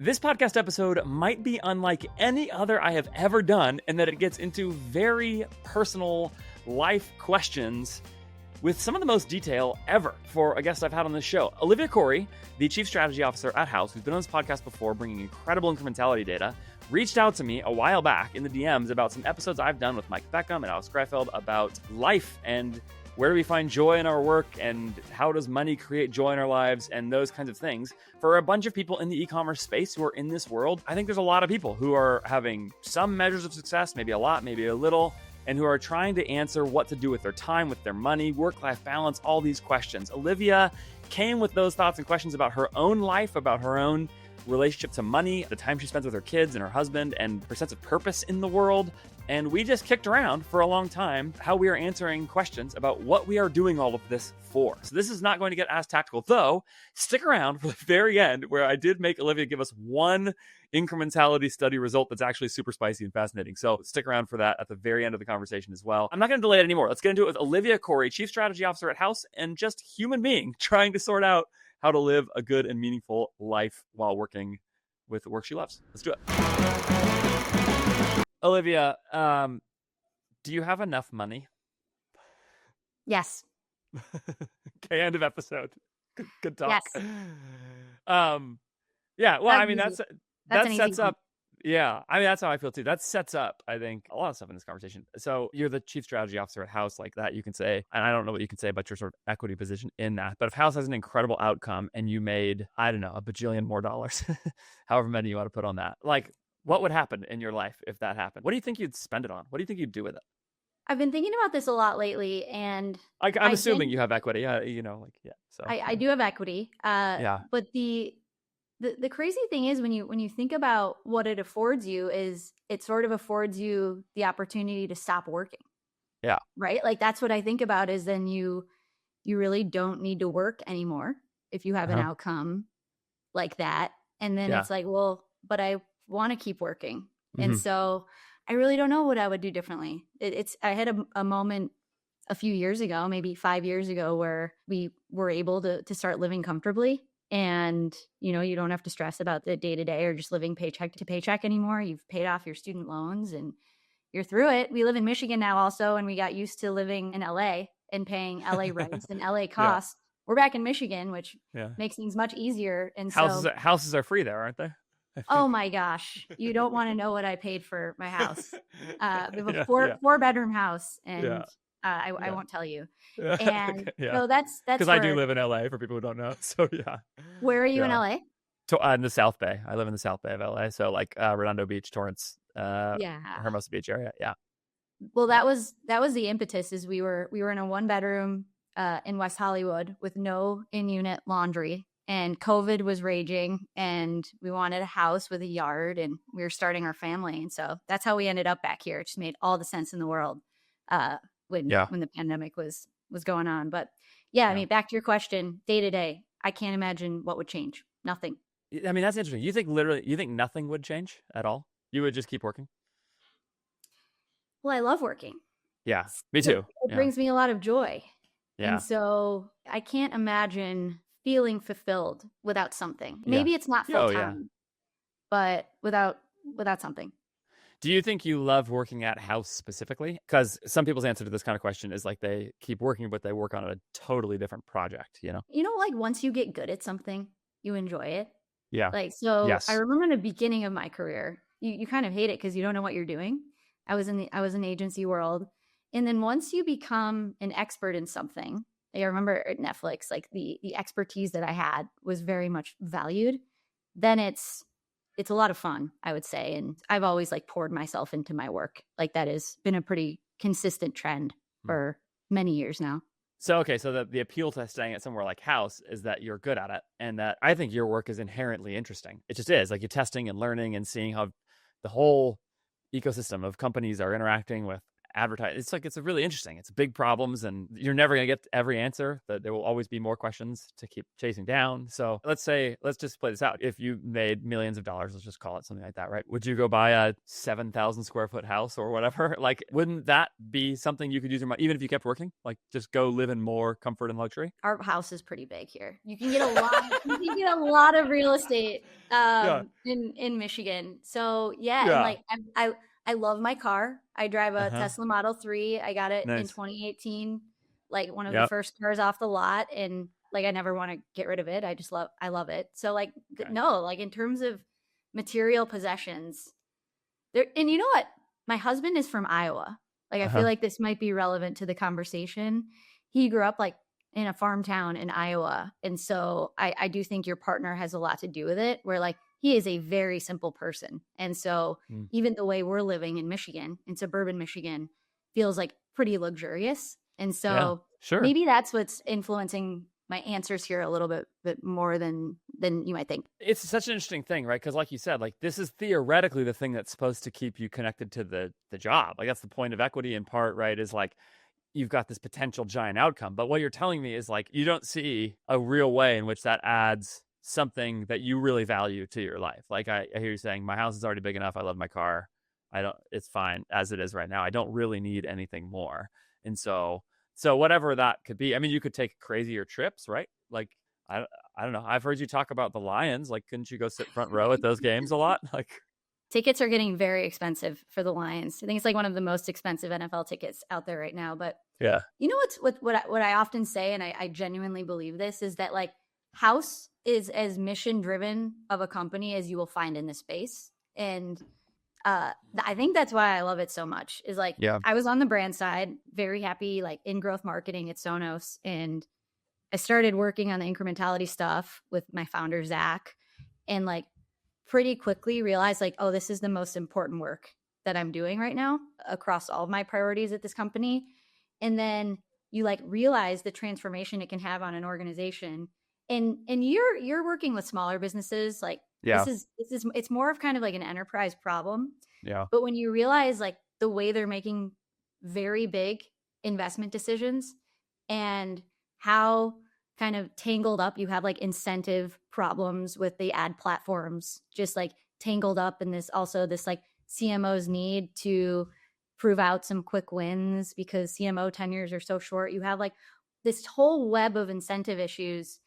This podcast episode might be unlike any other I have ever done in that it gets into very personal life questions with some of the most detail ever for a guest I've had on this show. Olivia Kory, the Chief Strategy Officer at Haus, who's been on this podcast before bringing incredible incrementality data, reached out to me a while back in the DMs about some episodes I've done with Mike Beckham and Alex Greifeld about life and where do we find joy in our work and how does money create joy in our lives and those kinds of things. For a bunch of people in the e-commerce space who are in this world, I think there's a lot of people who are having some measures of success, maybe a lot, maybe a little, and who are trying to answer what to do with their time, with their money, work-life balance, all these questions. Olivia came with those thoughts and questions about her own life, about her own relationship to money, the time she spends with her kids and her husband, and her sense of purpose in the world. And we just kicked around for a long time how we are answering questions about what we are doing all of this for. So this is not going to get as tactical, though. Stick around for the very end where I did make Olivia give us one incrementality study result that's actually super spicy and fascinating. So stick around for that at the very end of the conversation as well. I'm not going to delay it anymore. Let's get into it with Olivia Kory, Chief Strategy Officer at Haus, and just human being trying to sort out how to live a good and meaningful life while working with the work she loves. Let's do it. Olivia, do you have enough money? Yes. Okay, end of episode. Good talk. Yes. Yeah, well, That's I mean, easy. that an sets easy up. Yeah, I mean, that's how I feel too. That sets up, I think, a lot of stuff in this conversation. So you're the Chief Strategy Officer at Haus, like that you can say, and I don't know what you can say about your sort of equity position in that, but if Haus has an incredible outcome and you made, I don't know, a bajillion more dollars, however many you want to put on that, like what would happen in your life if that happened? What do you think you'd spend it on? What do you think you'd do with it? I've been thinking about this a lot lately, and I'm assuming you have equity, So I do have equity. Yeah. But the crazy thing is when you think about what it affords you is it sort of affords you the opportunity to stop working. Yeah. Right? Like that's what I think about is then you really don't need to work anymore if you have an outcome like that. And then it's like, well, but I want to keep working. And so I really don't know what I would do differently. I had a moment a few years ago, maybe 5 years ago, where we were able to start living comfortably. And, you don't have to stress about the day to day or just living paycheck to paycheck anymore. You've paid off your student loans and you're through it. We live in Michigan now also, and we got used to living in LA and paying LA rents and LA costs. Yeah. We're back in Michigan, which makes things much eeasier. And houses are free there, aren't they? Oh my gosh. You don't want to know what I paid for my house. We have a four-bedroom house, and I won't tell you. And so that's because I do live in LA for people who don't know. So where are you in LA? In the South Bay. I live in the South Bay of LA. So like Redondo Beach, Torrance, Hermosa Beach area. Yeah. Well, that was the impetus. Is we were in a 1-bedroom in West Hollywood with no in-unit laundry. And COVID was raging, and we wanted a house with a yard, and we were starting our family. And so that's how we ended up back here. It just made all the sense in the world when the pandemic was going on. But I mean, back to your question, day to day, I can't imagine what would change. Nothing. I mean, that's interesting. You think nothing would change at all? You would just keep working? Well, I love working. Yeah, me too. It brings me a lot of joy. Yeah. And so I can't imagine feeling fulfilled without something. Maybe it's not full time, but without something. Do you think you love working at Haus specifically? Because some people's answer to this kind of question is like they keep working, but they work on a totally different project, like once you get good at something, you enjoy it. Yeah. Like, so I remember in the beginning of my career, you kind of hate it because you don't know what you're doing. I was in agency world. And then once you become an expert in something, I remember at Netflix, like the expertise that I had was very much valued. Then it's a lot of fun, I would say. And I've always like poured myself into my work. Like that has been a pretty consistent trend for many years now. So the appeal to staying at somewhere like Haus is that you're good at it, and that I think your work is inherently interesting. It just is. Like you're testing and learning and seeing how the whole ecosystem of companies are interacting with advertise. It's like, it's a really interesting. It's big problems, and you're never going to get every answer. There will always be more questions to keep chasing down. So let's just play this out. If you made millions of dollars, let's just call it something like that, right? Would you go buy a 7,000 square foot house or whatever? Like, wouldn't that be something you could use your money, even if you kept working? Like, just go live in more comfort and luxury? Our house is pretty big here. You can get a lot of real estate in Michigan. So and like I love my car. I drive a Tesla Model 3. I got it in 2018, like one of the first cars off the lot, and like I never want to get rid of it. I love it. So like no, like in terms of material possessions, there. And you know what? My husband is from Iowa. Like I feel like this might be relevant to the conversation. He grew up like in a farm town in Iowa, and so I do think your partner has a lot to do with it. Where like he is a very simple person. And so even the way we're living in Michigan, in suburban Michigan, feels like pretty luxurious. And so maybe that's what's influencing my answers here a little bit more than you might think. It's such an interesting thing, right? Because like you said, like this is theoretically the thing that's supposed to keep you connected to the job. Like that's the point of equity in part, right? Is like you've got this potential giant outcome. But what you're telling me is like you don't see a real way in which that adds something that you really value to your life. Like I hear you saying, my house is already big enough. I love my car. It's fine as it is right now. I don't really need anything more. And so whatever that could be, I mean, you could take crazier trips, right? Like, I don't know. I've heard you talk about the Lions. Like, couldn't you go sit front row at those games a lot? Like, tickets are getting very expensive for the Lions. I think it's like one of the most expensive NFL tickets out there right now. But yeah, you know what I often say, and I genuinely believe this, is that like Haus is as mission driven of a company as you will find in this space. And I think that's why I love it so much is like, I was on the brand side, very happy, like in growth marketing at Sonos. And I started working on the incrementality stuff with my founder, Zach, and like pretty quickly realized like, oh, this is the most important work that I'm doing right now across all of my priorities at this company. And then you like realize the transformation it can have on an organization. And you're working with smaller businesses. Like this is it's more of kind of like an enterprise problem. Yeah. But when you realize like the way they're making very big investment decisions and how kind of tangled up you have like incentive problems with the ad platforms, just like tangled up in this like CMO's need to prove out some quick wins because CMO tenures are so short. You have like this whole web of incentive issues.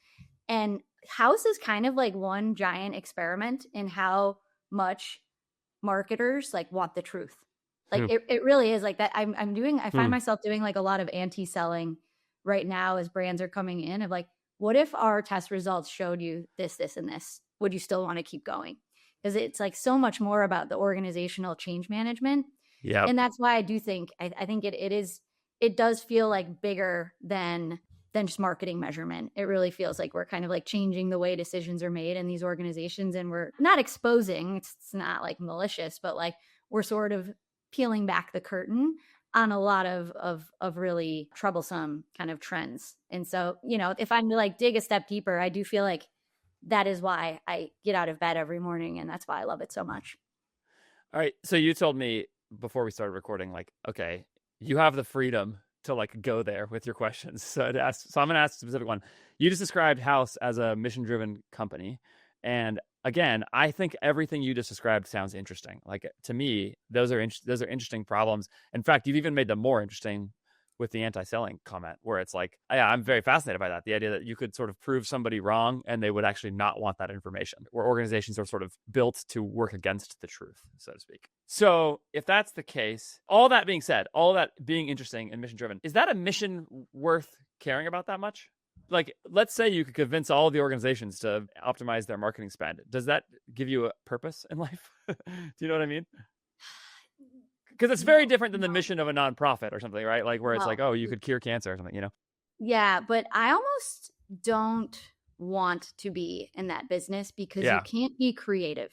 And Haus is kind of like one giant experiment in how much marketers like want the truth. Like it really is like that. I find myself doing like a lot of anti-selling right now as brands are coming in of like, what if our test results showed you this, this, and this? Would you still want to keep going? Because it's like so much more about the organizational change management. Yeah. And that's why I do think, I think it does feel like bigger than just marketing measurement. It really feels like we're kind of like changing the way decisions are made in these organizations, and we're not exposing, it's not like malicious, but like we're sort of peeling back the curtain on a lot of really troublesome kind of trends. And so, you know, if I'm to like dig a step deeper, I do feel like that is why I get out of bed every morning, and that's why I love it so much. All right. So you told me before we started recording, like, okay, you have the freedom to like go there with your questions. So I'm going to ask a specific one. You just described Haus as a mission-driven company. And again, I think everything you just described sounds interesting. Like to me, those are interesting problems. In fact, you've even made them more interesting with the anti-selling comment, where it's like, yeah, I'm very fascinated by that. The idea that you could sort of prove somebody wrong and they would actually not want that information, where organizations are sort of built to work against the truth, so to speak. So if that's the case, all that being said, all that being interesting and mission driven, is that a mission worth caring about that much? Like, let's say you could convince all of the organizations to optimize their marketing spend. Does that give you a purpose in life? Do you know what I mean? Because it's very different than the mission of a nonprofit or something, right? Like where it's like, oh, you could cure cancer or something, you know? Yeah, but I almost don't want to be in that business because you can't be creative.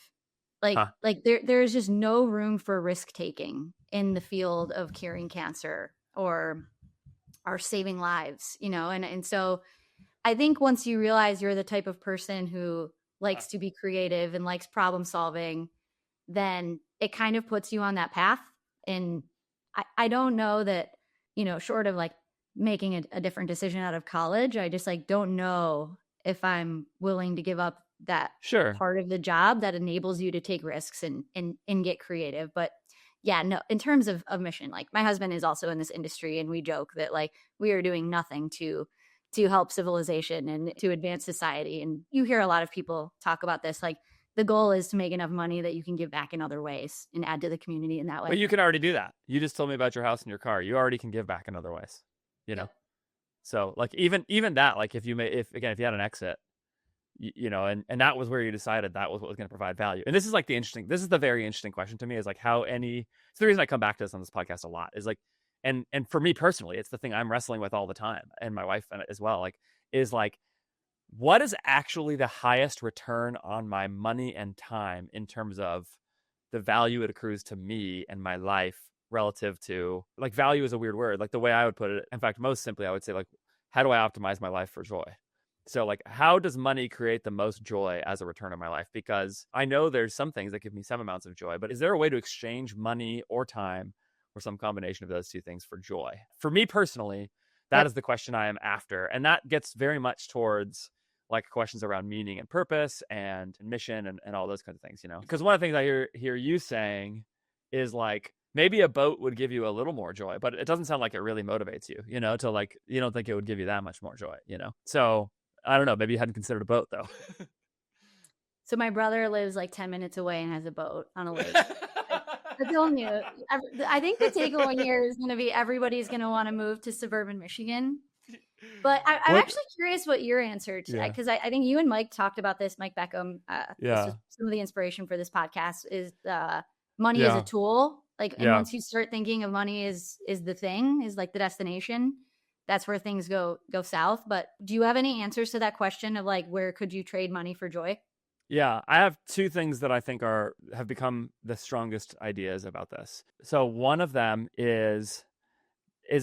Like there's just no room for risk taking in the field of curing cancer or saving lives, you know? And so I think once you realize you're the type of person who likes to be creative and likes problem solving, then it kind of puts you on that path. And I don't know that, short of like making a different decision out of college, I just like don't know if I'm willing to give up that part of the job that enables you to take risks and get creative. But yeah, no, in terms of mission, like my husband is also in this industry and we joke that like we are doing nothing to help civilization and to advance society. And you hear a lot of people talk about this, like the goal is to make enough money that you can give back in other ways and add to the community in that way. But you can already do that. You just told me about your house and your car. You already can give back in other ways, So like even that, like if you had an exit, and that was where you decided that was what was going to provide value. And this is the very interesting question to me is like it's the reason I come back to this on this podcast a lot is like, and for me personally, it's the thing I'm wrestling with all the time. And my wife as well, like, is like, what is actually the highest return on my money and time in terms of the value it accrues to me and my life relative to, like, value is a weird word. Like the way I would put it, in fact, most simply, I would say like, how do I optimize my life for joy? So like, how does money create the most joy as a return on my life? Because I know there's some things that give me some amounts of joy, but is there a way to exchange money or time or some combination of those two things for joy? For me personally, that is the question I am after. And that gets very much towards like questions around meaning and purpose and mission and all those kinds of things, Because one of the things I hear you saying is like, maybe a boat would give you a little more joy, but it doesn't sound like it really motivates you, to like, you don't think it would give you that much more joy, So I don't know. Maybe you hadn't considered a boat though. So my brother lives like 10 minutes away and has a boat on a lake. I told you. I think the takeaway here is going to be everybody's going to want to move to suburban Michigan. But I'm actually curious what your answer to that, because I think you and Mike talked about this, Mike Beckham. This was some of the inspiration for this podcast is money as a tool. Like, and once you start thinking of money is the thing, is like the destination, that's where things go south. But do you have any answers to that question of like, where could you trade money for joy? Yeah, I have two things that I think have become the strongest ideas about this. So one of them is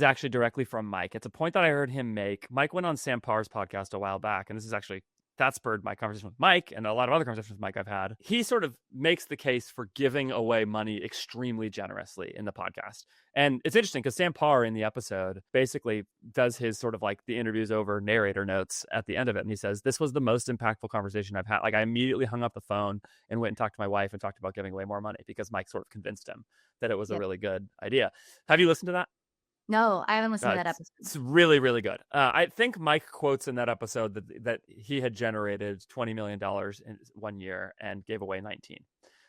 actually directly from Mike. It's a point that I heard him make. Mike went on Sam Parr's podcast a while back, and this is actually that spurred my conversation with Mike and a lot of other conversations with Mike I've had. He sort of makes the case for giving away money extremely generously in the podcast. And it's interesting because Sam Parr in the episode basically does his sort of like the interviews over narrator notes at the end of it. And he says, this was the most impactful conversation I've had. Like I immediately hung up the phone and went and talked to my wife and talked about giving away more money because Mike sort of convinced him that it was a really good idea. Have you listened to that? No, I haven't listened to that episode. It's really, really good. I think Mike quotes in that episode that he had generated $20 million in 1 year and gave away 19.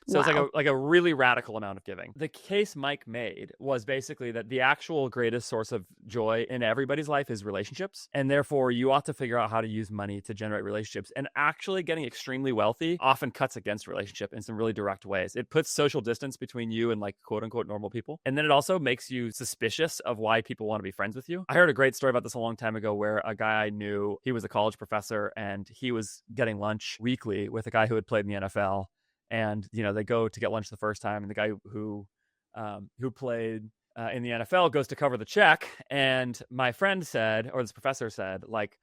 So it's like a really radical amount of giving. The case Mike made was basically that the actual greatest source of joy in everybody's life is relationships. And therefore, you ought to figure out how to use money to generate relationships. And actually getting extremely wealthy often cuts against relationship in some really direct ways. It puts social distance between you and like quote unquote normal people. And then it also makes you suspicious of why people want to be friends with you. I heard a great story about this a long time ago where a guy I knew, he was a college professor and he was getting lunch weekly with a guy who had played in the NFL. And, they go to get lunch the first time and the guy who played in the NFL goes to cover the check. And my friend said, or this professor said, like,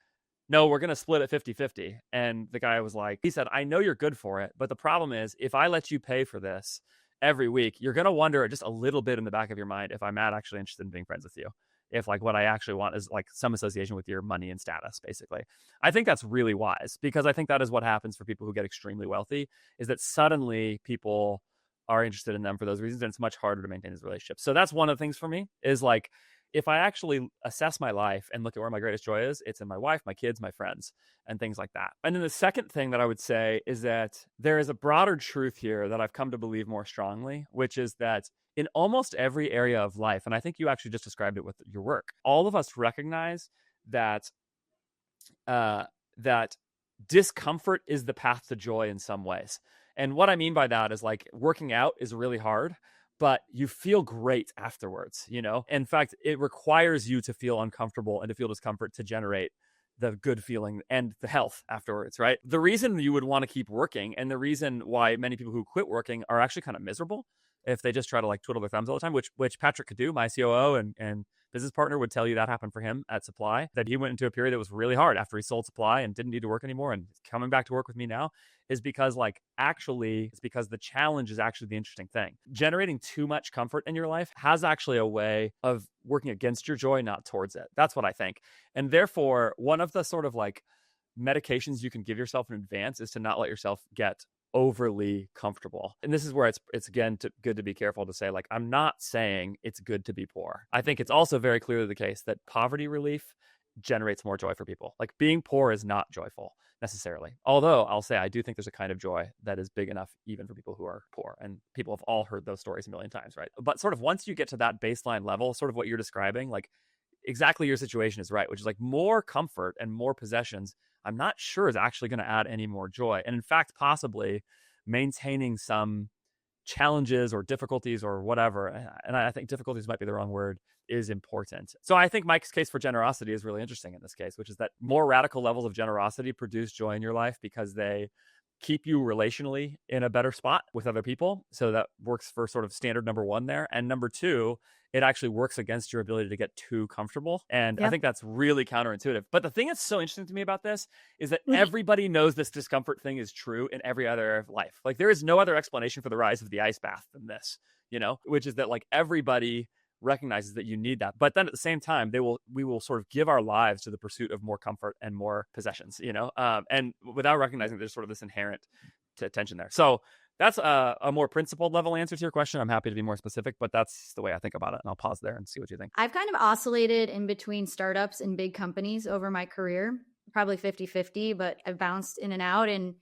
no, we're going to split it 50-50. And the guy was like, he said, I know you're good for it. But the problem is if I let you pay for this every week, you're going to wonder just a little bit in the back of your mind if I'm not actually interested in being friends with you. If like what I actually want is like some association with your money and status, basically. I think that's really wise because I think that is what happens for people who get extremely wealthy is that suddenly people are interested in them for those reasons. And it's much harder to maintain these relationships. So that's one of the things for me is like, if I actually assess my life and look at where my greatest joy is, it's in my wife, my kids, my friends, and things like that. And then the second thing that I would say is that there is a broader truth here that I've come to believe more strongly, which is that in almost every area of life, and I think you actually just described it with your work, all of us recognize that that discomfort is the path to joy in some ways. And what I mean by that is like working out is really hard, but you feel great afterwards, In fact, it requires you to feel uncomfortable and to feel discomfort to generate the good feeling and the health afterwards, right? The reason you would want to keep working and the reason why many people who quit working are actually kind of miserable if they just try to like twiddle their thumbs all the time, which Patrick could do, my COO and business partner would tell you that happened for him at Supply, that he went into a period that was really hard after he sold Supply and didn't need to work anymore, and coming back to work with me now is because it's because the challenge is actually the interesting thing. Generating too much comfort in your life has actually a way of working against your joy, not towards it. That's what I think. And therefore, one of the sort of medications you can give yourself in advance is to not let yourself get overly comfortable. And this is where it's again good to be careful to say, I'm not saying it's good to be poor. I think it's also very clearly the case that poverty relief generates more joy for people. Being poor is not joyful necessarily. Although I'll say I do think there's a kind of joy that is big enough even for people who are poor. And people have all heard those stories a million times, right? But sort of once you get to that baseline level, sort of what you're describing, exactly your situation is right, which is more comfort and more possessions, I'm not sure is actually going to add any more joy. And in fact, possibly maintaining some challenges or difficulties or whatever, and I think difficulties might be the wrong word, is important. So I think Mike's case for generosity is really interesting in this case, which is that more radical levels of generosity produce joy in your life because they keep you relationally in a better spot with other people. So that works for sort of standard number one there. And number two, it actually works against your ability to get too comfortable. And I think that's really counterintuitive. But the thing that's so interesting to me about this is that everybody knows this discomfort thing is true in every other area of life. There is no other explanation for the rise of the ice bath than this, which is that everybody recognizes that you need that. But then at the same time, we will sort of give our lives to the pursuit of more comfort and more possessions, and without recognizing there's sort of this inherent tension there. So that's a more principled level answer to your question. I'm happy to be more specific, but that's the way I think about it. And I'll pause there and see what you think. I've kind of oscillated in between startups and big companies over my career, probably 50-50, but I've bounced in and out. And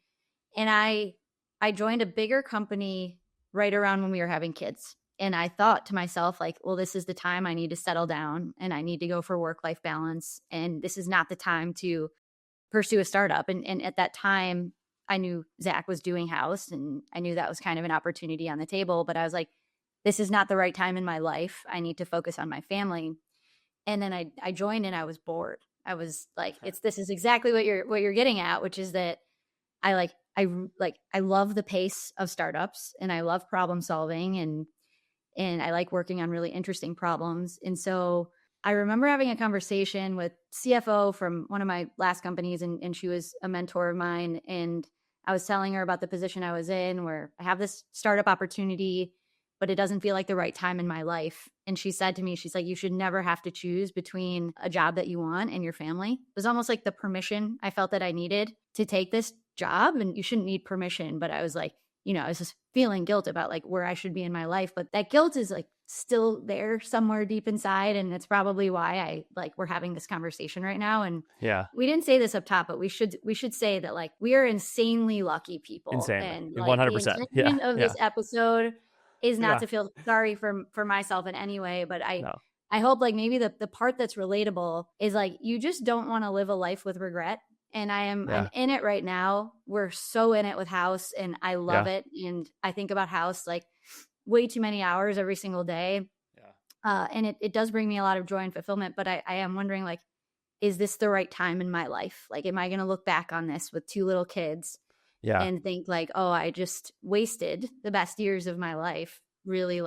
I joined a bigger company right around when we were having kids. And I thought to myself, well, this is the time I need to settle down and I need to go for work-life balance. And this is not the time to pursue a startup. And at that time, I knew Zach was doing Haus and I knew that was kind of an opportunity on the table. But I was like, this is not the right time in my life. I need to focus on my family. And then I joined and I was bored. I was like, this is exactly what you're getting at, which is that I love the pace of startups and I love problem solving and I like working on really interesting problems. And so I remember having a conversation with CFO from one of my last companies, and she was a mentor of mine. And I was telling her about the position I was in where I have this startup opportunity, but it doesn't feel like the right time in my life. And she said to me, she's like, you should never have to choose between a job that you want and your family. It was almost like the permission I felt that I needed to take this job, and you shouldn't need permission. But I was like, I was just feeling guilt about where I should be in my life. But that guilt is still there somewhere deep inside. And it's probably why we're having this conversation right now. And we didn't say this up top, but we should say that we are insanely lucky people. Insanely. And 100%. The intention of this episode is not to feel sorry for myself in any way, but I hope maybe the part that's relatable is you just don't want to live a life with regret. And I'm in it right now. We're so in it with Haus and I love it. And I think about Haus way too many hours every single day. And it does bring me a lot of joy and fulfillment. But I am wondering, is this the right time in my life? Am I going to look back on this with 2 little kids and think oh, I just wasted the best years of my life, really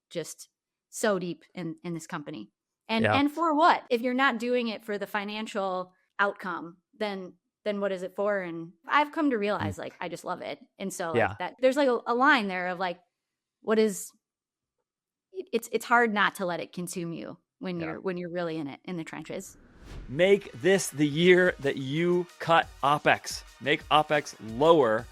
just so deep in this company. And for what? If you're not doing it for the financial outcome, then what is it for? And I've come to realize I just love it. And so that there's a line there of what is it's hard not to let it consume you when you're really in it, in the trenches. Make this the year that you cut OpEx. Make OpEx lower,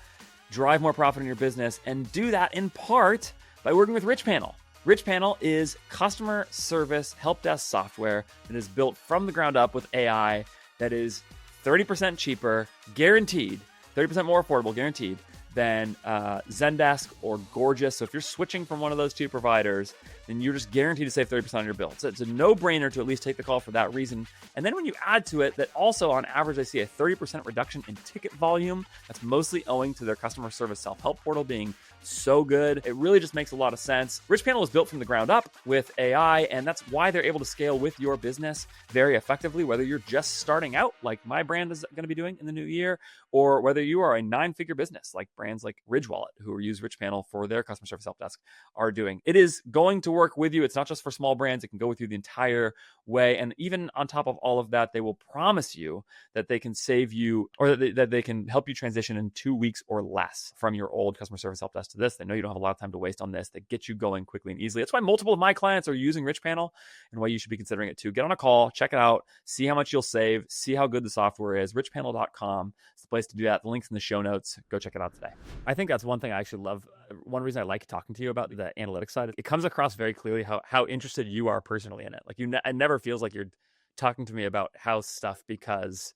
drive more profit in your business, and do that in part by working with RICHPANEL. RICHPANEL is customer service help desk software that is built from the ground up with AI that is 30% cheaper, guaranteed, 30% more affordable, guaranteed, than Zendesk or Gorgeous. So if you're switching from one of those 2 providers, then you're just guaranteed to save 30% on your bill. So it's a no-brainer to at least take the call for that reason. And then when you add to it that also on average, I see a 30% reduction in ticket volume. That's mostly owing to their customer service self-help portal being so good. It really just makes a lot of sense. RICHPANEL was built from the ground up with AI, and that's why they're able to scale with your business very effectively, whether you're just starting out, like my brand is going to be doing in the new year, or whether you are a 9-figure business, like brands like Ridge Wallet, who use RICHPANEL for their customer service help desk, are doing. It is going to work with you. It's not just for small brands. It can go with you the entire way. And even on top of all of that, they will promise you that they can save you, or that they can help you transition in 2 weeks or less from your old customer service help desk to this. They know you don't have a lot of time to waste on this. They get you going quickly and easily. That's why multiple of my clients are using RICHPANEL, and why you should be considering it too. Get on a call, check it out, see how much you'll save, see how good the software is. RICHPANEL.com is the place to do that. The link's in the show notes. Go check it out today. I think that's one thing I actually love. One reason I like talking to you about the analytics side, it comes across very clearly how interested you are personally in it. Like it never feels like you're talking to me about Haus stuff because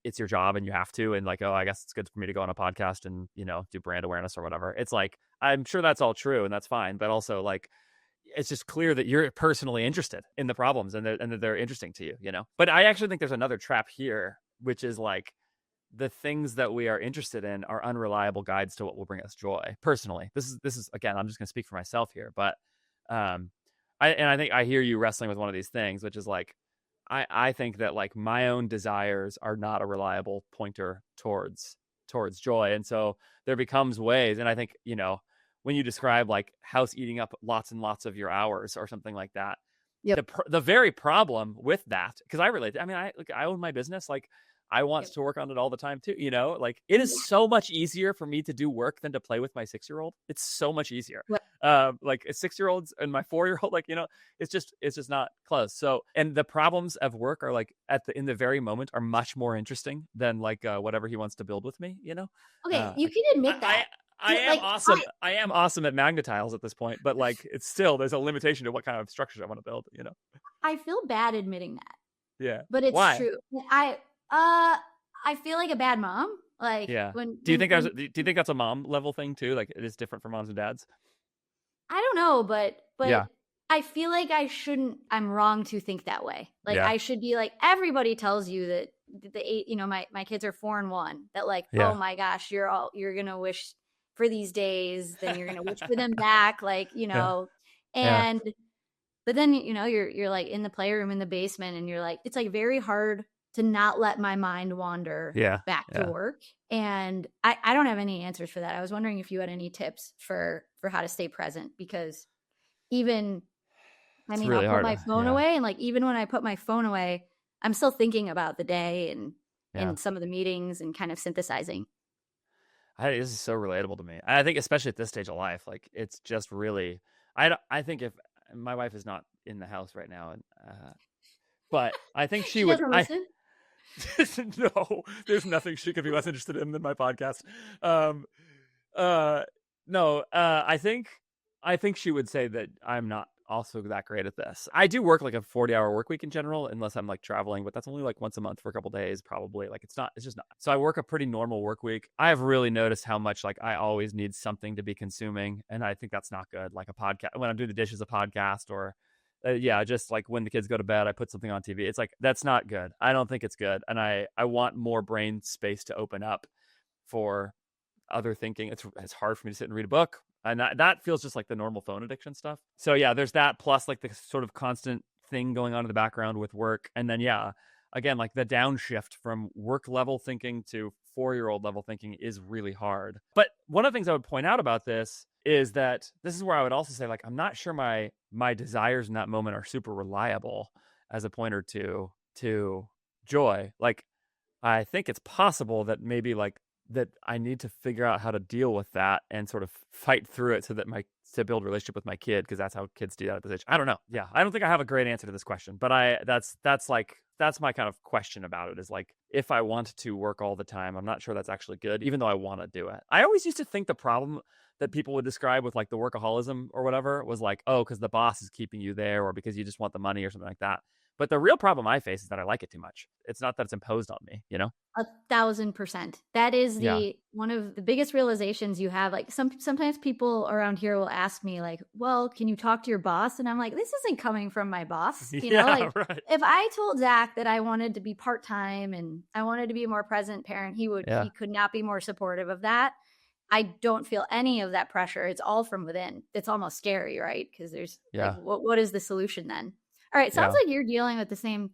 it's your job and you have to, and like, oh, I guess it's good for me to go on a podcast and, do brand awareness or whatever. It's like, I'm sure that's all true and that's fine, but also like, it's just clear that you're personally interested in the problems and that they're interesting to you, But I actually think there's another trap here, which is like, the things that we are interested in are unreliable guides to what will bring us joy. Personally, this is again, I'm just going to speak for myself here, but I think I hear you wrestling with one of these things, which is like, I think that like my own desires are not a reliable pointer towards joy, and so there becomes ways. And I think when you describe like Haus eating up lots and lots of your hours or something like that, the very problem with that, because I relate. I mean, I own my business, like. I want to work on it all the time too. Like it is so much easier for me to do work than to play with my 6-year-old. It's so much easier. Like a 6-year-old's and my 4-year-old, like, it's just not close. So, and the problems of work are like in the very moment are much more interesting than like whatever he wants to build with me, Okay. You can admit that. I am awesome. I am awesome at magnetiles at this point, but like, it's still, there's a limitation to what kind of structures I want to build, I feel bad admitting that. Yeah. But it's true. I feel like a bad mom. Like, yeah. Do you think that's a mom level thing too? Like it is different for moms and dads? I don't know, but yeah. I feel like I'm wrong to think that way. Like I should be like, everybody tells you that my kids are 4 and 1, that like, oh my gosh, you're going to wish for these days, then you're going to wish for them back. Like, and, but then, you're like in the playroom in the basement and you're like, it's like very hard to not let my mind wander back to work. And I don't have any answers for that. I was wondering if you had any tips for how to stay present, because even, I'll put my phone away. And like, even when I put my phone away, I'm still thinking about the day and some of the meetings and kind of synthesizing. This is so relatable to me. I think especially at this stage of life, like it's just really, I think if my wife is not in the house right now, and but I think she would listen. No, there's nothing she could be less interested in than my podcast. No, I think she would say that I'm not also that great at this. I do work like a 40-hour work week in general, unless I'm like traveling, but that's only like once a month for a couple days, probably. Like it's just not. So I work a pretty normal work week. I've really noticed how much like I always need something to be consuming, and I think that's not good. Like a podcast, when I'm doing the dishes, a podcast, or just like when the kids go to bed, I put something on TV. It's like, that's not good. I don't think it's good. And I want more brain space to open up for other thinking. It's hard for me to sit and read a book. And that feels just like the normal phone addiction stuff. So yeah, there's that, plus like the sort of constant thing going on in the background with work. And then, again, like the downshift from work level thinking to 4-year-old level thinking is really hard. But one of the things I would point out about this is that this is where I would also say, like, I'm not sure my desires in that moment are super reliable as a pointer to joy. Like, I think it's possible that maybe like that I need to figure out how to deal with that and sort of fight through it so that to build a relationship with my kid, because that's how kids do that at this age. I don't know. Yeah, I don't think I have a great answer to this question, but that's my kind of question about it, is like, if I want to work all the time, I'm not sure that's actually good, even though I want to do it. I always used to think the problem that people would describe with like the workaholism or whatever was like, oh, because the boss is keeping you there, or because you just want the money or something like that. But the real problem I face is that I like it too much. It's not that it's imposed on me, 1,000%. That is one of the biggest realizations you have. Like sometimes people around here will ask me like, well, can you talk to your boss? And I'm like, this isn't coming from my boss. Like right. If I told Zach that I wanted to be part-time and I wanted to be a more present parent, he could not be more supportive of that. I don't feel any of that pressure. It's all from within. It's almost scary, right? Because there's like, what is the solution then? All right. Sounds like you're dealing with the same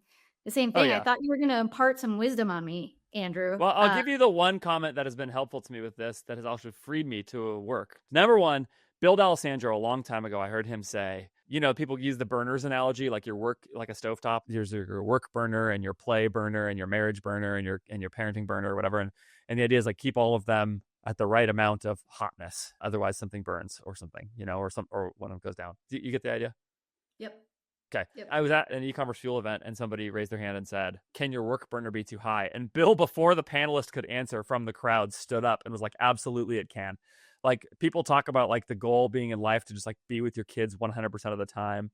thing. Oh, yeah. I thought you were going to impart some wisdom on me, Andrew. Well, I'll give you the one comment that has been helpful to me with this that has also freed me to work. Number one, Bill D'Alessandro, a long time ago, I heard him say, people use the burners analogy, like your work, like a stovetop. There's your work burner and your play burner and your marriage burner and your parenting burner or whatever. And the idea is like keep all of them at the right amount of hotness. Otherwise something burns or something, or one of them goes down. You get the idea? Yep. Okay. Yep. I was at an e-commerce fuel event and somebody raised their hand and said, "Can your work burner be too high?" And Bill, before the panelist could answer from the crowd, stood up and was like, "Absolutely it can." Like people talk about like the goal being in life to just like be with your kids 100% of the time.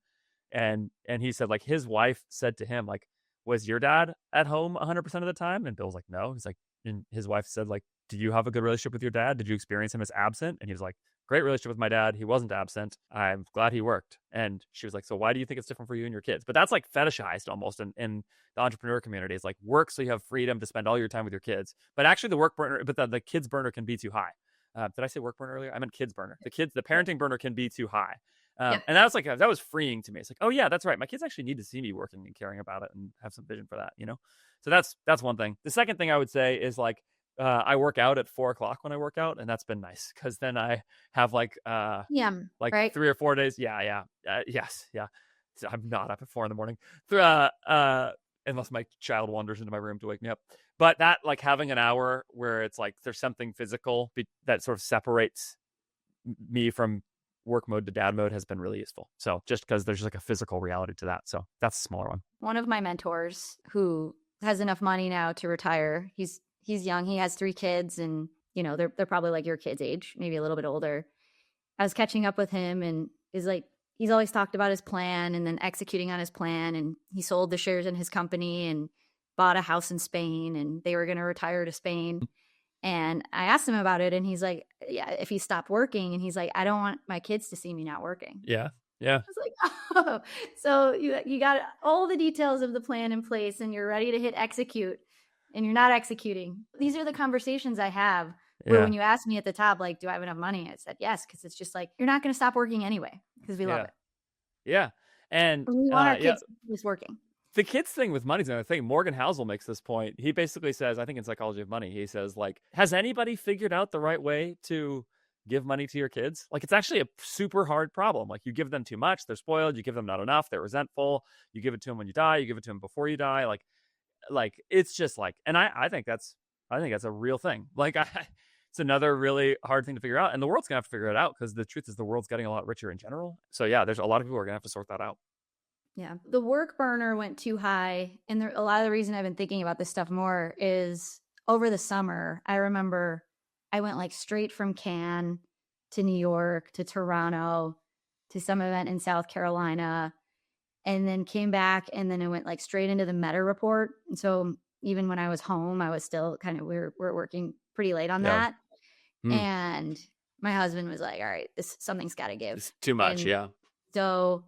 And he said like his wife said to him, like, "Was your dad at home 100% of the time?" And Bill's like, "No." He's like, and his wife said like, "Do you have a good relationship with your dad? Did you experience him as absent?" And he was like, "Great relationship with my dad. He wasn't absent. I'm glad he worked." And she was like, "So why do you think it's different for you and your kids?" But that's like fetishized almost in the entrepreneur community. It's like work so you have freedom to spend all your time with your kids. But actually the work burner, but the kids burner can be too high. Did I say work burner earlier? I meant kids burner. The parenting burner can be too high. And that was that was freeing to me. It's like, oh yeah, that's right. My kids actually need to see me working and caring about it and have some vision for that, So that's one thing. The second thing I would say is like, I work out at 4:00 when I work out, and that's been nice because then I have right? 3 or 4 days. Yes. So I'm not up at 4 a.m. Unless my child wanders into my room to wake me up. But that like having an hour where it's like there's something physical that sort of separates me from work mode to dad mode has been really useful. So just because there's like a physical reality to that. So that's a smaller one. One of my mentors who has enough money now to retire, he's young. He has 3 kids and, they're probably like your kids' age, maybe a little bit older. I was catching up with him and is like, he's always talked about his plan and then executing on his plan. And he sold the shares in his company and bought a house in Spain and they were going to retire to Spain. And I asked him about it and he's like, yeah, if he stopped working, and he's like, I don't want my kids to see me not working. Yeah. I was like, oh, so you got all the details of the plan in place and you're ready to hit execute and you're not executing. These are the conversations I have where when you asked me at the top, like, do I have enough money? I said, yes. Cause it's just like, you're not going to stop working anyway because we love it. Yeah. And we want our kids just working. The kids thing with money is another thing. Morgan Housel makes this point. He basically says, I think in Psychology of Money, he says like, has anybody figured out the right way to give money to your kids? Like, it's actually a super hard problem. Like, you give them too much, they're spoiled. You give them not enough, they're resentful. You give it to them when you die. You give it to them before you die. Like it's just like, and I think that's a real thing. Like, it's another really hard thing to figure out, and the world's gonna have to figure it out because the truth is the world's getting a lot richer in general. So yeah, there's a lot of people who are gonna have to sort that out. Yeah, the work burner went too high, and a lot of the reason I've been thinking about this stuff more is over the summer. I remember I went like straight from Cannes to New York to Toronto to some event in South Carolina, and then came back, and then I went like straight into the Meta report. And so even when I was home, I was still kind of we're working pretty late on that. And my husband was like, "All right, something's got to give." It's too much, yeah. So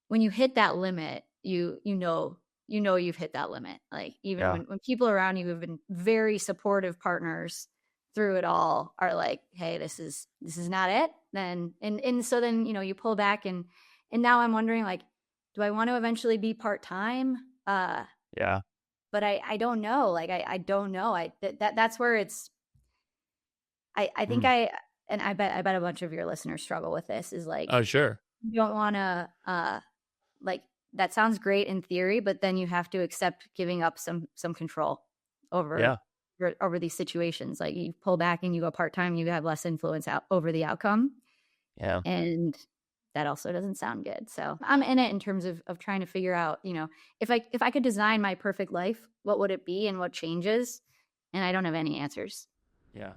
when you hit that limit, you know you've hit that limit. Like even when people around you who've been very supportive partners through it all are like, "Hey, this is not it." Then and so then you pull back and now I'm wondering like, do I want to eventually be part-time? Yeah. But I don't know. Like I don't know. That's where it's. I think I bet a bunch of your listeners struggle with this. Is like, oh sure, you don't want to like that sounds great in theory, but then you have to accept giving up some control over these situations. Like you pull back and you go part-time, you have less influence over the outcome. Yeah, and that also doesn't sound good. So I'm in it in terms of trying to figure out, if I could design my perfect life, what would it be and what changes? And I don't have any answers. Yeah.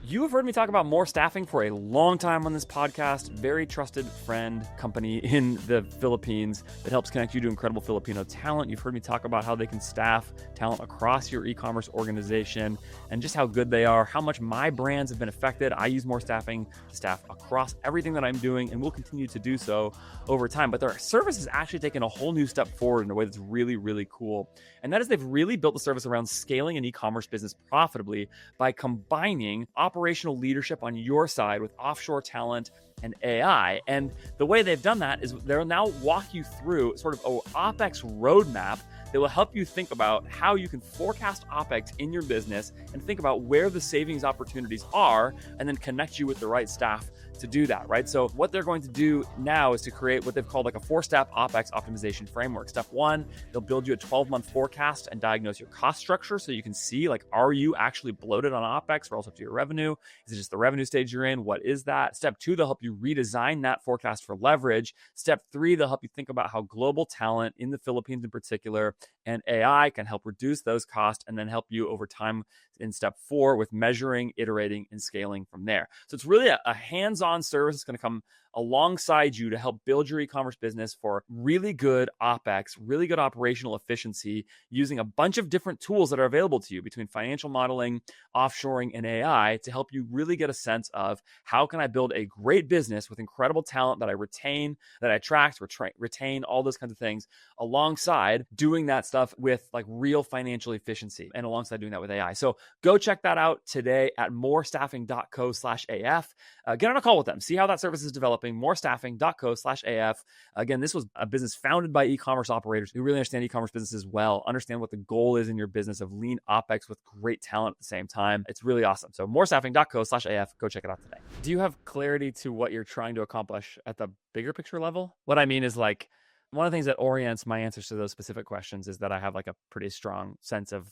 You have heard me talk about More Staffing for a long time on this podcast. Very trusted friend, company in the Philippines that helps connect you to incredible Filipino talent. You've heard me talk about how they can staff talent across your e-commerce organization and just how good they are, how much my brands have been affected. I use More Staffing to staff across everything that I'm doing and will continue to do so over time. But their service has actually taken a whole new step forward in a way that's really, really cool. And that is they've really built the service around scaling an e-commerce business profitably by combining operational leadership on your side with offshore talent and AI. And the way they've done that is they'll now walk you through sort of an OpEx roadmap that will help you think about how you can forecast OpEx in your business and think about where the savings opportunities are, and then connect you with the right staff to do that, right? So what they're going to do now is to create what they've called like a 4-step OpEx optimization framework. Step 1, they'll build you a 12-month forecast and diagnose your cost structure so you can see, like, are you actually bloated on OpEx relative to your revenue? Is it just the revenue stage you're in? What is that? Step 2, they'll help you redesign that forecast for leverage. Step 3, they'll help you think about how global talent in the Philippines in particular and AI can help reduce those costs, and then help you over time in step 4 with measuring, iterating, and scaling from there. So it's really a hands-on service that's going to come alongside you to help build your e-commerce business for really good OpEx, really good operational efficiency, using a bunch of different tools that are available to you between financial modeling, offshoring, and AI to help you really get a sense of how can I build a great business with incredible talent that I retain, that I attract, retain, all those kinds of things, alongside doing that stuff with like real financial efficiency and alongside doing that with AI. So go check that out today at morestaffing.co/AF. Get on a call with them. See how that service is developing. Morestaffing.co/AF. Again, this was a business founded by e-commerce operators who really understand e-commerce businesses well, understand what the goal is in your business of lean OpEx with great talent at the same time. It's really awesome. So morestaffing.co/AF. Go check it out today. Do you have clarity to what you're trying to accomplish at the bigger picture level? What I mean is, like, one of the things that orients my answers to those specific questions is that I have like a pretty strong sense of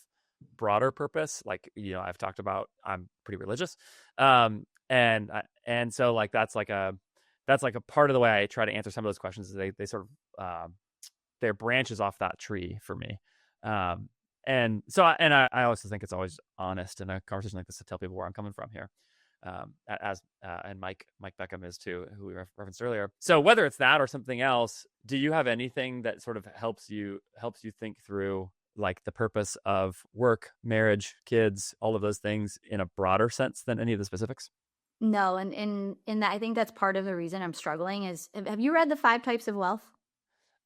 broader purpose. Like, you know, I've talked about, I'm pretty religious. And so like, that's like a part of the way I try to answer some of those questions is they sort of, they're branches off that tree for me. And so, I also think it's always honest in a conversation like this to tell people where I'm coming from here. And Mike Beckham is too, who we referenced earlier. So whether it's that or something else, do you have anything that sort of helps you think through like the purpose of work, marriage, kids, all of those things in a broader sense than any of the specifics? No, and in that, I think that's part of the reason I'm struggling is, have you read the 5 Types of Wealth?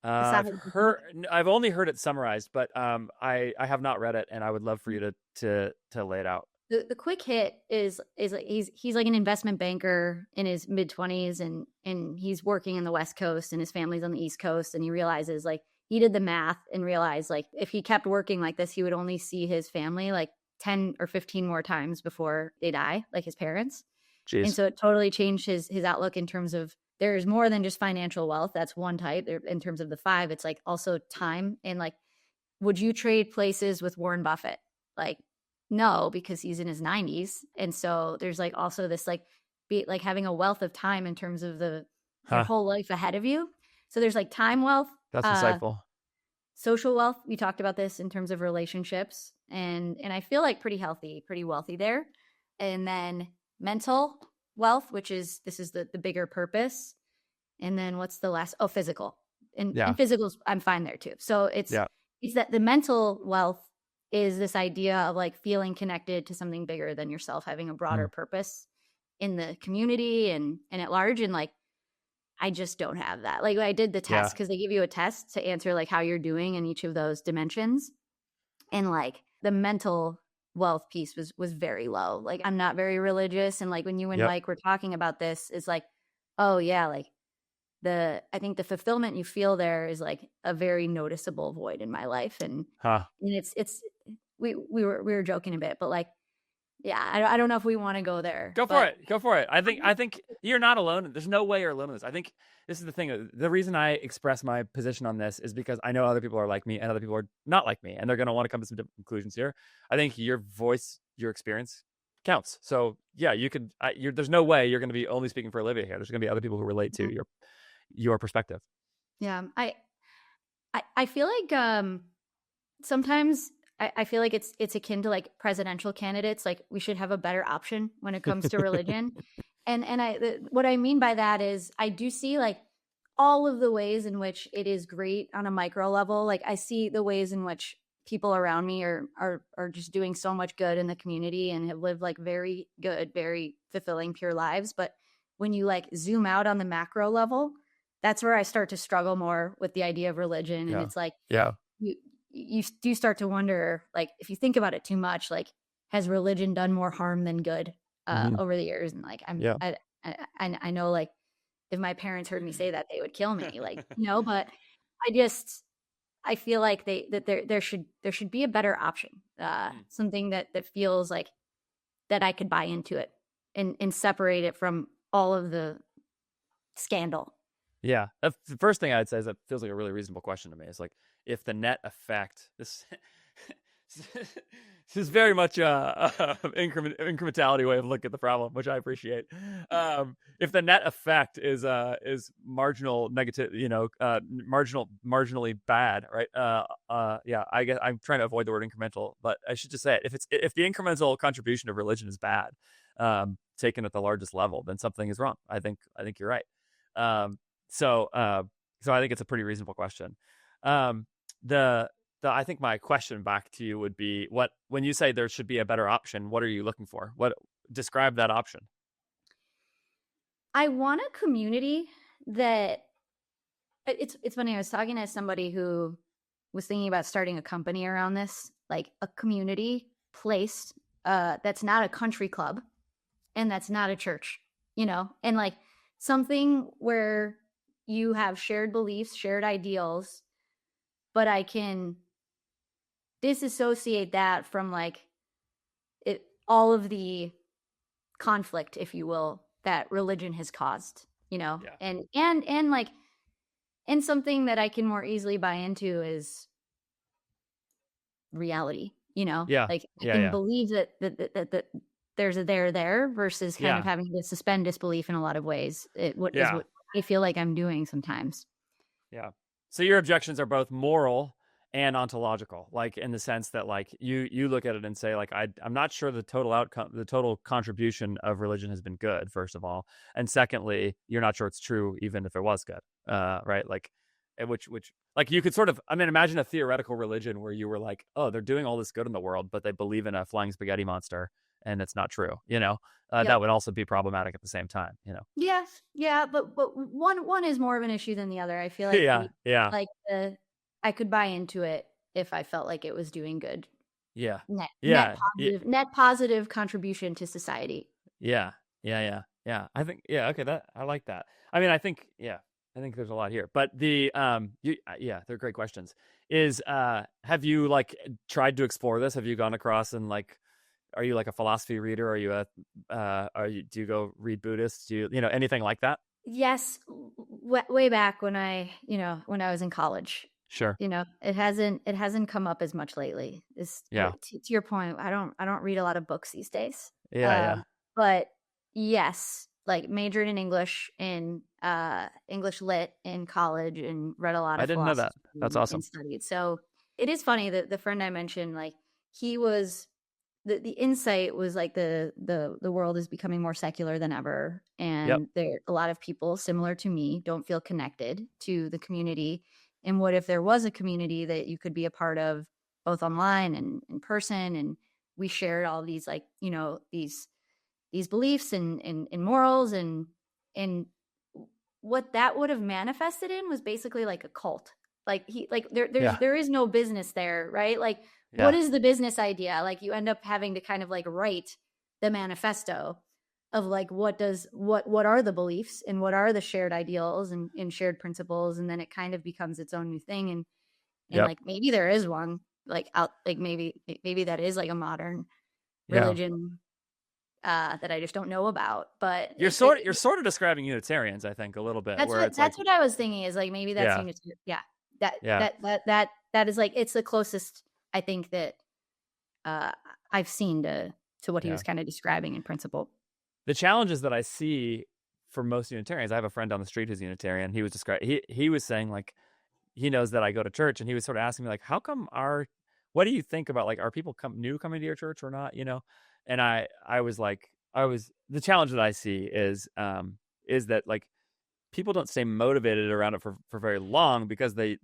I've only heard it summarized, but I have not read it, and I would love for you to lay it out. The quick hit is like he's like an investment banker in his mid-20s, and he's working in the West Coast, and his family's on the East Coast, and he realizes, like, he did the math and realized, like, if he kept working like this, he would only see his family like 10 or 15 more times before they die, like his parents. Jeez. And so it totally changed his outlook in terms of there's more than just financial wealth. That's one type. In terms of the 5, it's like also time. And like, would you trade places with Warren Buffett? Like, no, because he's in his 90s. And so there's like also this like having a wealth of time in terms of your whole life ahead of you. So there's like time wealth. That's insightful. Social wealth. We talked about this in terms of relationships, and I feel like pretty wealthy there. And then mental wealth, which is the bigger purpose. And then what's the last? Oh, physical. And physicals, I'm fine there too. So it's that the mental wealth is this idea of like feeling connected to something bigger than yourself, having a broader purpose in the community and at large. And like, I just don't have that. Like, I did the test because they give you a test to answer like how you're doing in each of those dimensions. And like the mental wealth piece was very low. Like, I'm not very religious. And like when you and Mike were talking about this, it's like, oh yeah, like I think the fulfillment you feel there is like a very noticeable void in my life. And we were joking a bit, but like, yeah, I don't know if we want to go there. Go for it. I think you're not alone. There's no way you're alone in this. I think this is the thing. The reason I express my position on this is because I know other people are like me and other people are not like me, and they're going to want to come to some different conclusions here. I think your voice, your experience counts. So yeah, you could, there's no way you're going to be only speaking for Olivia here. There's going to be other people who relate to your perspective. Yeah. I feel like, sometimes I feel like it's akin to like presidential candidates. Like, we should have a better option when it comes to religion. And what I mean by that is I do see like all of the ways in which it is great on a micro level. Like, I see the ways in which people around me are just doing so much good in the community and have lived like very good, very fulfilling, pure lives. But when you like zoom out on the macro level, that's where I start to struggle more with the idea of religion. And it's like, you do start to wonder, like, if you think about it too much, like, has religion done more harm than good over the years. And like, Yeah. I know like if my parents heard me say that, they would kill me, like, but I feel like there should be a better option, something that feels like that I could buy into it and separate it from all of the scandal. Yeah. The first thing I'd say is that feels like a really reasonable question to me. It's like, if the net effect, this is very much a incrementality way of looking at the problem, which I appreciate. If the net effect is marginal negative, marginally bad, right? Yeah, I guess I'm trying to avoid the word incremental, but I should just say it. If the incremental contribution of religion is bad, taken at the largest level, then something is wrong. I think you're right. So I think it's a pretty reasonable question. I think my question back to you would be, when you say there should be a better option, what are you looking for? Describe that option. I want a community that it's funny. I was talking to somebody who was thinking about starting a company around this, like a community place that's not a country club and that's not a church, and like something where you have shared beliefs, shared ideals, but I can disassociate that from like all of the conflict, if you will, that religion has caused, Yeah. and like, and something that I can more easily buy into is reality, Yeah. like I can believe that there's a there versus kind of having to suspend disbelief in a lot of ways. Is what I feel like I'm doing sometimes. Yeah. So your objections are both moral and ontological, like in the sense that like you look at it and say like, I'm not sure the total outcome, the total contribution of religion has been good, first of all, and secondly, you're not sure it's true even if it was good, right? Like, which like you could sort of, imagine a theoretical religion where you were like, oh, they're doing all this good in the world, but they believe in a flying spaghetti monster, and it's not true. That would also be problematic at the same time. Yeah, but one is more of an issue than the other. I feel like like I could buy into it if I felt like it was doing good. Net positive contribution to society. Yeah. I think okay, I like that. I think there's a lot here, but they're great questions. Have you like tried to explore this? Have you gone across and like, are you like a philosophy reader? Are you do you go read Buddhists? Do you anything like that? Yes, way back when I was in college. Sure. It hasn't come up as much lately. To your point, I don't read a lot of books these days. But yes, like majored in English in English lit in college and read a lot of I didn't know that. That's awesome. And studied. So it is funny that the friend I mentioned, like he was the insight was like the world is becoming more secular than ever, and there a lot of people similar to me don't feel connected to the community. And what if there was a community that you could be a part of, both online and in person, and we shared all these like these beliefs and morals, and what that would have manifested in was basically like a cult. Like there is no business there, right? Like what is the business idea? Like you end up having to kind of like write the manifesto of like what are the beliefs and what are the shared ideals and shared principles, and then it kind of becomes its own new thing. And like maybe there is one like out, like maybe that is like a modern religion that I just don't know about. But you're sort of describing Unitarians, I think, a little bit. That's what I was thinking, is like maybe that's Unitarian. That is like, it's the closest I think that I've seen to what he was kind of describing in principle. The challenges that I see for most Unitarians, I have a friend down the street who's Unitarian. He was he was saying like, he knows that I go to church, and he was sort of asking me like, how come what do you think about like, are people coming to your church or not? And I was like, the challenge that I see is that like people don't stay motivated around it for very long because the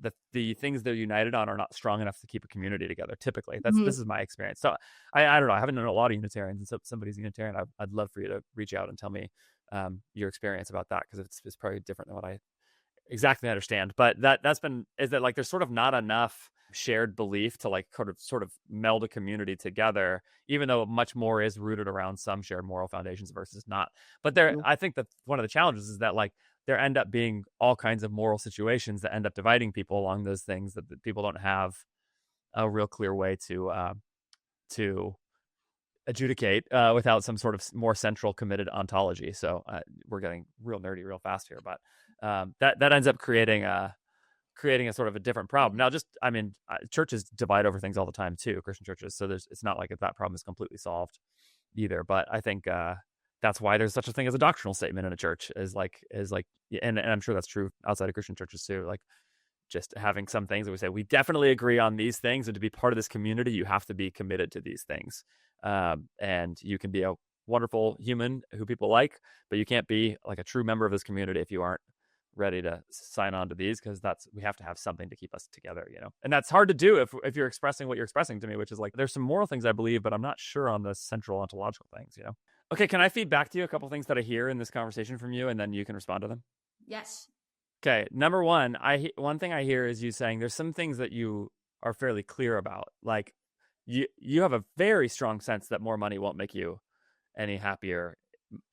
things they're united on are not strong enough to keep a community together. Typically, this is my experience. So I don't know. I haven't known a lot of Unitarians, and so if somebody's Unitarian, I'd love for you to reach out and tell me your experience about that, because it's probably different than what I exactly understand. But is that like there's sort of not enough shared belief to like sort of meld a community together, even though much more is rooted around some shared moral foundations versus not. But I think that one of the challenges is that like there end up being all kinds of moral situations that end up dividing people along those things that people don't have a real clear way to adjudicate without some sort of more central committed ontology. So we're getting real nerdy real fast here, but that ends up creating a sort of a different problem. Now, churches divide over things all the time too, Christian churches. So it's not like that problem is completely solved either. But I think that's why there's such a thing as a doctrinal statement in a church and I'm sure that's true outside of Christian churches too. Like just having some things that we say, we definitely agree on these things. And to be part of this community, you have to be committed to these things. And you can be a wonderful human who people like, but you can't be like a true member of this community if you aren't ready to sign on to these, because we have to have something to keep us together, and that's hard to do if you're expressing what you're expressing to me, which is like there's some moral things I believe, but I'm not sure on the central ontological things. Okay, can I feed back to you a couple things that I hear in this conversation from you, and then you can respond to them? Yes. Okay, number one, one thing I hear is you saying there's some things that you are fairly clear about, like you have a very strong sense that more money won't make you any happier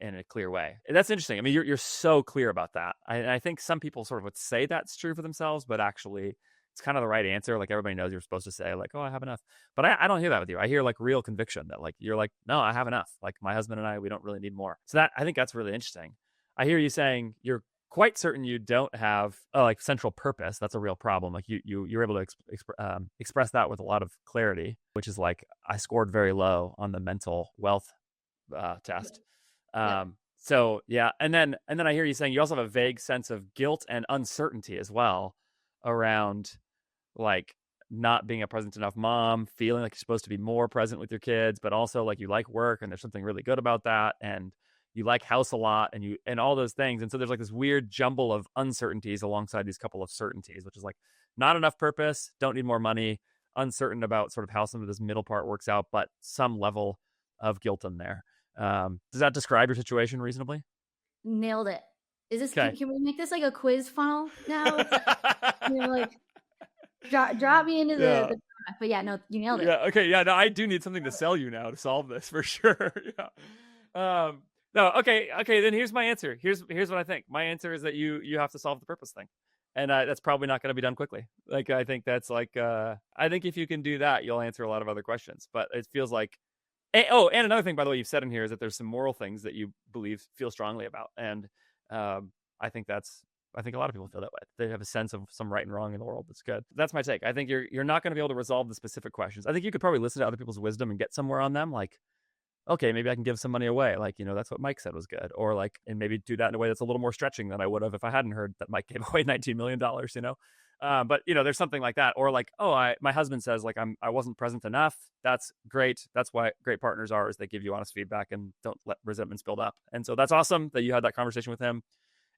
in a clear way. That's interesting. I mean, you're so clear about that. I think some people sort of would say that's true for themselves, but actually it's kind of the right answer. Like everybody knows you're supposed to say like, oh, I have enough. But I don't hear that with you. I hear like real conviction that like, you're like, no, I have enough. Like my husband and I, we don't really need more. So I think that's really interesting. I hear you saying you're quite certain you don't have like central purpose. That's a real problem. Like you're able to express that with a lot of clarity, which is like, I scored very low on the mental wealth test. So yeah. And then I hear you saying you also have a vague sense of guilt and uncertainty as well around like not being a present enough mom, feeling like you're supposed to be more present with your kids, but also like you like work and there's something really good about that. And you like Haus a lot and all those things. And so there's like this weird jumble of uncertainties alongside these couple of certainties, which is like not enough purpose, don't need more money, uncertain about sort of how some of this middle part works out, but some level of guilt in there. Does that describe your situation reasonably? Nailed it. Is this, okay. Can we make this like a quiz funnel now? Like drop me into the but yeah, no, you nailed it. Yeah. Okay. Yeah. No, I do need something to sell you now to solve this for sure. Yeah. No. Okay. Then here's my answer. Here's what I think. My answer is that you have to solve the purpose thing. And that's probably not going to be done quickly. Like, I think that's like, I think if you can do that, you'll answer a lot of other questions, but it feels like, and another thing, by the way, you've said in here is that there's some moral things that you feel strongly about. And I think a lot of people feel that way. They have a sense of some right and wrong in the world. That's good. That's my take. I think you're not going to be able to resolve the specific questions. I think you could probably listen to other people's wisdom and get somewhere on them. Like, okay, maybe I can give some money away. Like, that's what Mike said was good. Or like, and maybe do that in a way that's a little more stretching than I would have if I hadn't heard that Mike gave away $19 million, But there's something like that. Or like, my husband says like, I wasn't present enough. That's great. That's why great partners are, is they give you honest feedback and don't let resentments build up. And so that's awesome that you had that conversation with him.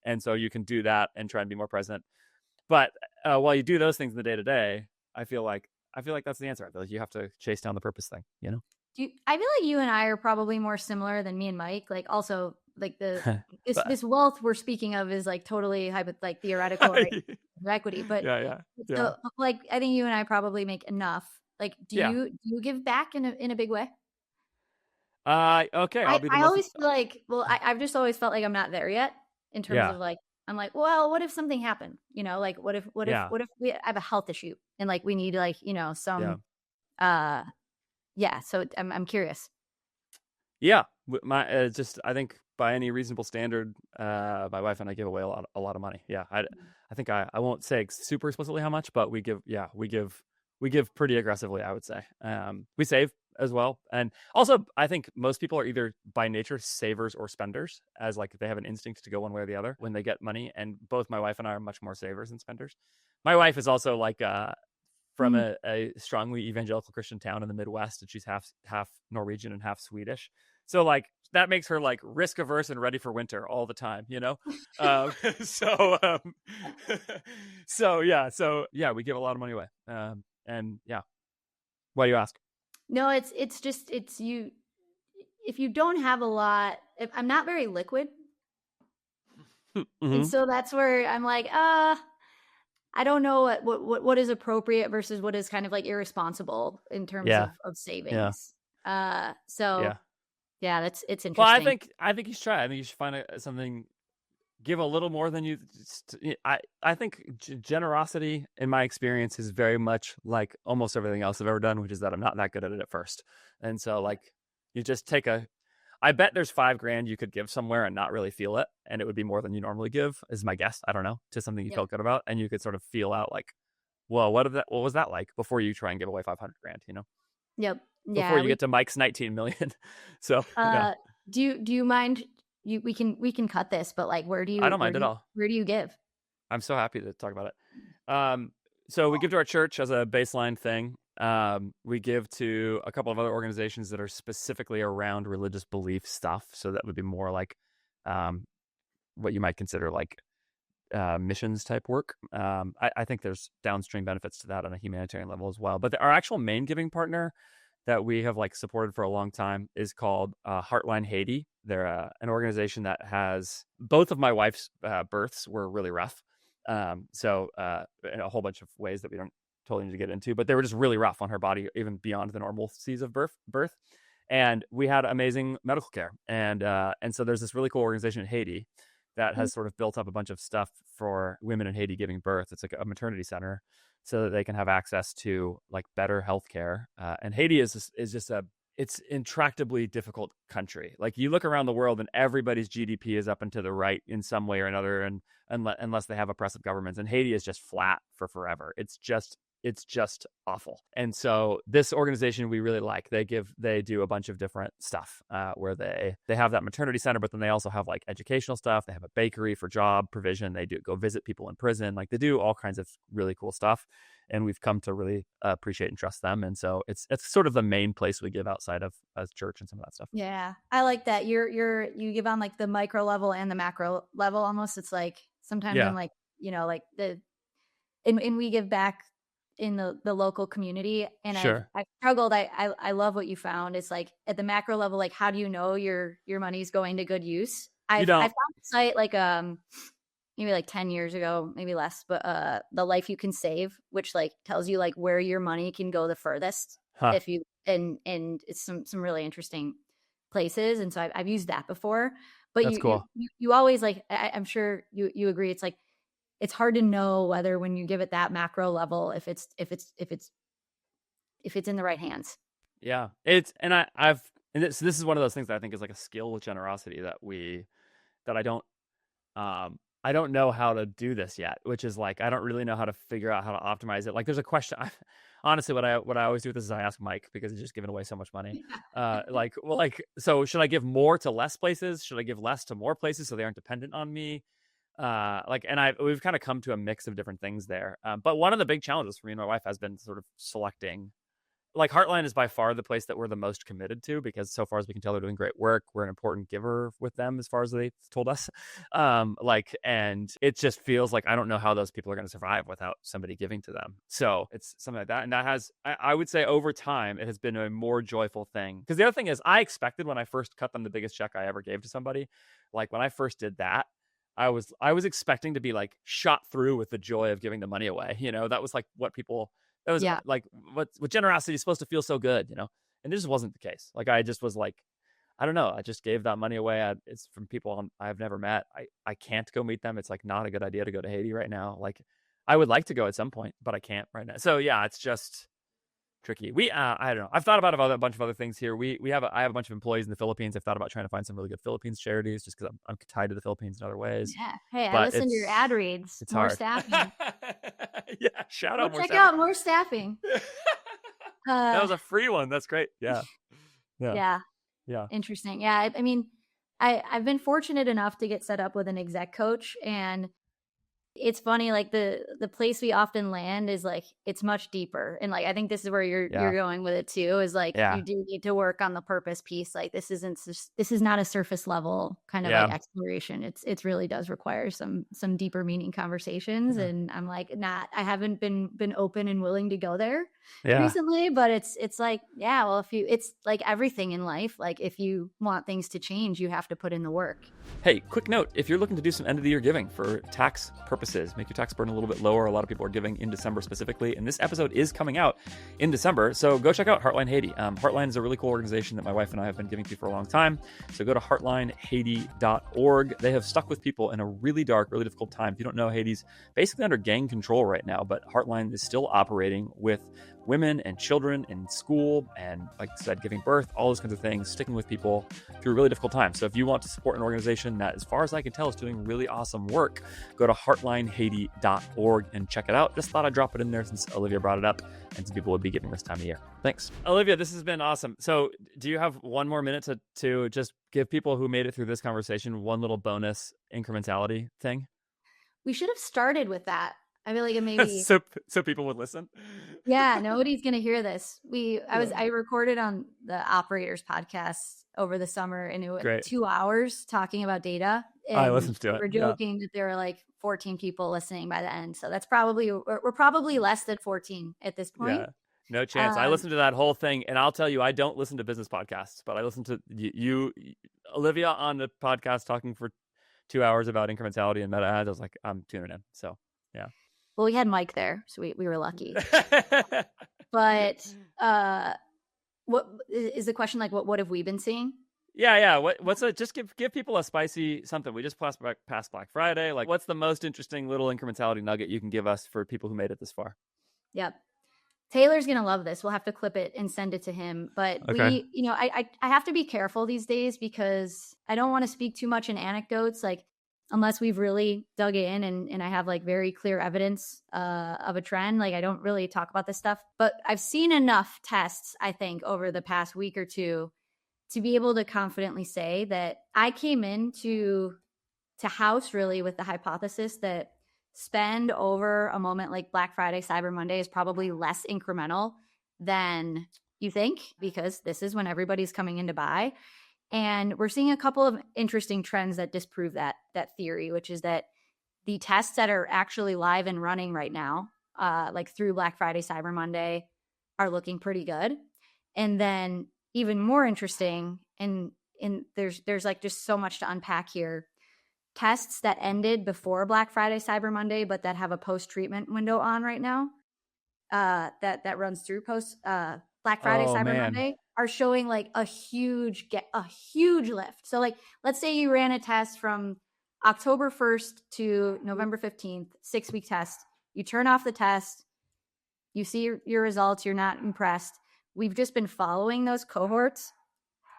And so you can do that and try and be more present. But while you do those things in the day to day, I feel like that's the answer. I feel like you have to chase down the purpose thing, I feel like you and I are probably more similar than me and Mike. Like also like this wealth we're speaking of is like totally like theoretical, right? Equity. But yeah. So like I think you and I probably make enough. Like do you give back in a big way? Okay. I always feel like, I've just always felt like I'm not there yet in terms of like, I'm like, well, what if something happened? Like what if we have a health issue and like we need like, some so I'm curious. Yeah, I think by any reasonable standard, my wife and I give away a lot of money. Yeah, I think I won't say super explicitly how much, but we give pretty aggressively, I would say. We save as well, and also I think most people are either by nature savers or spenders, as like they have an instinct to go one way or the other when they get money. And both my wife and I are much more savers than spenders. My wife is also like from a strongly evangelical Christian town in the Midwest, and she's half Norwegian and half Swedish. So like that makes her like risk averse and ready for winter all the time, So yeah, we give a lot of money away. And yeah, why do you ask? No, it's you. If you don't have a lot, I'm not very liquid, and so that's where I'm like, I don't know what is appropriate versus what is kind of like irresponsible in terms Yeah. of Yeah. savings. So yeah, it's Well, interesting. I think you should try. I think you should find something, give a little more than you. I think generosity, in my experience, is very much like almost everything else I've ever done, which is that I'm not that good at it at first. And so like you just take I bet there's $5,000 you could give somewhere and not really feel it, and it would be more than you normally give, is my guess. I don't know, to something you felt good about, and you could sort of feel out like, well, what was that like before you try and give away $500,000, Yep. before Yeah. you get to Mike's 19 million. So yeah, Do you mind? We can cut this, but like, I don't mind at all. where do you give? I'm so happy to talk about it. So we give to our church as a baseline thing. We give to a couple of other organizations that are specifically around religious belief stuff. So that would be more like what you might consider like missions type work. I think there's downstream benefits to that on a humanitarian level as well. But our actual main giving partner that we have like supported for a long time is called Heartline Haiti. They're an organization that has both of my wife's births were really rough. So in a whole bunch of ways that we don't totally need to get into, but they were just really rough on her body, even beyond the normal seas of birth. And we had amazing medical care. And so there's this really cool organization in Haiti that has sort of built up a bunch of stuff for women in Haiti giving birth. It's like a maternity center so that they can have access to like better healthcare. And Haiti is just it's intractably difficult country. Like you look around the world and everybody's GDP is up and to the right in some way or another, and unless they have oppressive governments. And Haiti is just flat for forever. It's just awful. And so this organization we really like, they do a bunch of different stuff where they have that maternity center, but then they also have like educational stuff. They have a bakery for job provision. They go visit people in prison. Like they do all kinds of really cool stuff. And we've come to really appreciate and trust them. And so it's sort of the main place we give outside of church and some of that stuff. Yeah, I like that. You give on like the micro level and the macro level almost. It's like sometimes I'm like, like and we give back in the local community. And sure. I struggled. I love what you found. It's like at the macro level, like how do you know your money's going to good use? I found a site like maybe like 10 years ago, maybe less, but the Life You Can Save, which like tells you like where your money can go the furthest if you and it's some really interesting places. And so I've used that before. But that's cool. You always like I'm sure you agree. It's like it's hard to know whether when you give it that macro level if it's in the right hands. Yeah, this is one of those things that I think is like a skill with generosity that I don't know how to do this yet, which is like I don't really know how to figure out how to optimize it. Like there's a question. Honestly, what I always do with this is I ask Mike because he's just giving away so much money. So should I give more to less places? Should I give less to more places so they aren't dependent on me? We've kind of come to a mix of different things there. But one of the big challenges for me and my wife has been sort of selecting. Like Heartline is by far the place that we're the most committed to because so far as we can tell, they're doing great work. We're an important giver with them as far as they told us. And it just feels like I don't know how those people are going to survive without somebody giving to them. So it's something like that. And that has, I would say over time, it has been a more joyful thing. Because the other thing is I expected when I first cut them the biggest check I ever gave to somebody, like when I first did that, I was expecting to be like shot through with the joy of giving the money away. That was like what people... That was like what generosity is supposed to feel so good, and this wasn't the case. Like I just was like, I don't know. I just gave that money away. It's from people I've never met. I can't go meet them. It's like not a good idea to go to Haiti right now. Like I would like to go at some point, but I can't right now. So yeah, it's just tricky. I don't know. I've thought about a bunch of other things here. I have a bunch of employees in the Philippines. I've thought about trying to find some really good Philippines charities just because I'm tied to the Philippines in other ways. Yeah. Hey, I listen to your ad reads. It's more hard. Staffing. Yeah. Shout out more check staffing. out more staffing. That was a free one. That's great. Yeah. Yeah. Interesting. Yeah. I mean, I've been fortunate enough to get set up with an exec coach, and it's funny, like the place we often land is like it's much deeper, and like I think this is where you're going with it too, is like you do need to work on the purpose piece. Like this is not a surface level kind of like exploration. It really does require some deeper meaning conversations, and I'm like I haven't been open and willing to go there recently, but it's like well, it's like everything in life, like if you want things to change, you have to put in the work. Hey, quick note, if you're looking to do some end of the year giving for tax purposes purposes. Make your tax burden a little bit lower. A lot of people are giving in December specifically, and this episode is coming out in December. So go check out Heartline Haiti. Heartline is a really cool organization that my wife and I have been giving to for a long time. So go to heartlinehaiti.org. They have stuck with people in a really dark, really difficult time. If you don't know, Haiti's basically under gang control right now, but Heartline is still operating with women and children in school and, like I said, giving birth, all those kinds of things, sticking with people through a really difficult time. So if you want to support an organization that, as far as I can tell, is doing really awesome work, go to heartlinehaiti.org and check it out. Just thought I'd drop it in there since Olivia brought it up and some people would be giving this time of year. Thanks. Olivia, this has been awesome. So do you have one more minute to just give people who made it through this conversation one little bonus incrementality thing? We should have started with that. I feel like maybe so people would listen. Yeah, nobody's gonna hear this. I recorded on the Operators podcast over the summer, and it was Great. 2 hours talking about data. And I listened to it. We're joking that there were like 14 people listening by the end, so that's we're probably less than 14 at this point. Yeah, no chance. I listened to that whole thing, and I'll tell you, I don't listen to business podcasts, but I listened to you, Olivia, on the podcast talking for 2 hours about incrementality and meta ads. I was like, I'm tuning in. So yeah. Well, we had Mike there, so we were lucky. But what is the question? Like, what have we been seeing? Yeah. What's just give people a spicy something. We just passed Black Friday. Like, what's the most interesting little incrementality nugget you can give us for people who made it this far? Yep. Taylor's gonna love this. We'll have to clip it and send it to him. But okay. I have to be careful these days because I don't want to speak too much in anecdotes. Like, unless we've really dug in and I have like very clear evidence of a trend, like I don't really talk about this stuff. But I've seen enough tests, I think, over the past week or two to be able to confidently say that I came into Haus really with the hypothesis that spend over a moment like Black Friday, Cyber Monday is probably less incremental than you think, because this is when everybody's coming in to buy. And we're seeing a couple of interesting trends that disprove that theory, which is that the tests that are actually live and running right now, like through Black Friday, Cyber Monday, are looking pretty good. And then even more interesting, and there's like just so much to unpack here, tests that ended before Black Friday, Cyber Monday, but that have a post-treatment window on right now, that runs through post Black Friday, Cyber Monday, are showing like a huge lift. So like, let's say you ran a test from October 1st to November 15th, 6-week test. You turn off the test, you see your results, you're not impressed. We've just been following those cohorts